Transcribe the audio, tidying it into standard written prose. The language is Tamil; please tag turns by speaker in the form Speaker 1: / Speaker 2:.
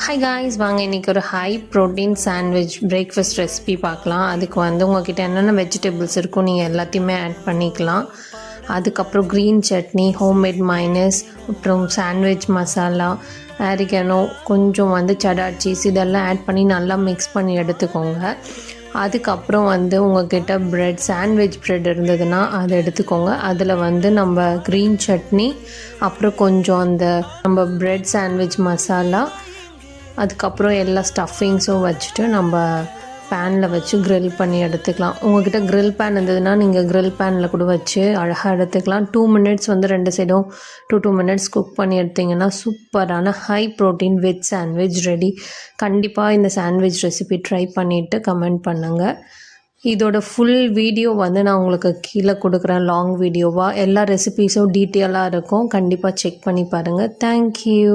Speaker 1: ஹாய் காய்ஸ், வாங்க இன்றைக்கி ஒரு high protein sandwich breakfast recipe பார்க்கலாம். அதுக்கு உங்கள்கிட்ட என்னென்ன வெஜிடபிள்ஸ் இருக்கோ நீங்கள் எல்லாத்தையுமே ஆட் பண்ணிக்கலாம். அதுக்கப்புறம் க்ரீன் சட்னி, ஹோம்மேட் மைனஸ், அப்புறம் சாண்ட்விச் மசாலா, ஆரிகனோ, கொஞ்சம் சடார் சீஸ் இதெல்லாம் ஆட் பண்ணி நல்லா மிக்ஸ் பண்ணி எடுத்துக்கோங்க. அதுக்கப்புறம் உங்கள்கிட்ட ப்ரெட், சாண்ட்விச் ப்ரெட் இருந்ததுன்னா அதை எடுத்துக்கோங்க. அதில் நம்ம க்ரீன் சட்னி, அப்புறம் கொஞ்சம் நம்ம ப்ரெட் சாண்ட்விச் மசாலா, அதுக்கப்புறம் எல்லா ஸ்டஃபிங்ஸும் வச்சுட்டு நம்ம பேனில் வச்சு க்ரில் பண்ணி எடுத்துக்கலாம். உங்கள்கிட்ட க்ரில் பேன் இருந்ததுன்னா நீங்கள் க்ரில் பேனில் கூட வச்சு அழகாக எடுத்துக்கலாம். 2 மினிட்ஸ் 2 சைடும் 2 மினிட்ஸ் குக் பண்ணி எடுத்திங்கன்னா சூப்பரான high protein veg sandwich ready. கண்டிப்பாக இந்த சாண்ட்விச் ரெசிபி ட்ரை பண்ணிவிட்டு கமெண்ட் பண்ணுங்கள். இதோட ஃபுல் வீடியோ நான் உங்களுக்கு கீழே கொடுக்குறேன். லாங் வீடியோவாக எல்லா ரெசிபீஸும் டீட்டெயிலாக இருக்கும். கண்டிப்பாக செக் பண்ணி பாருங்கள். தேங்க்யூ.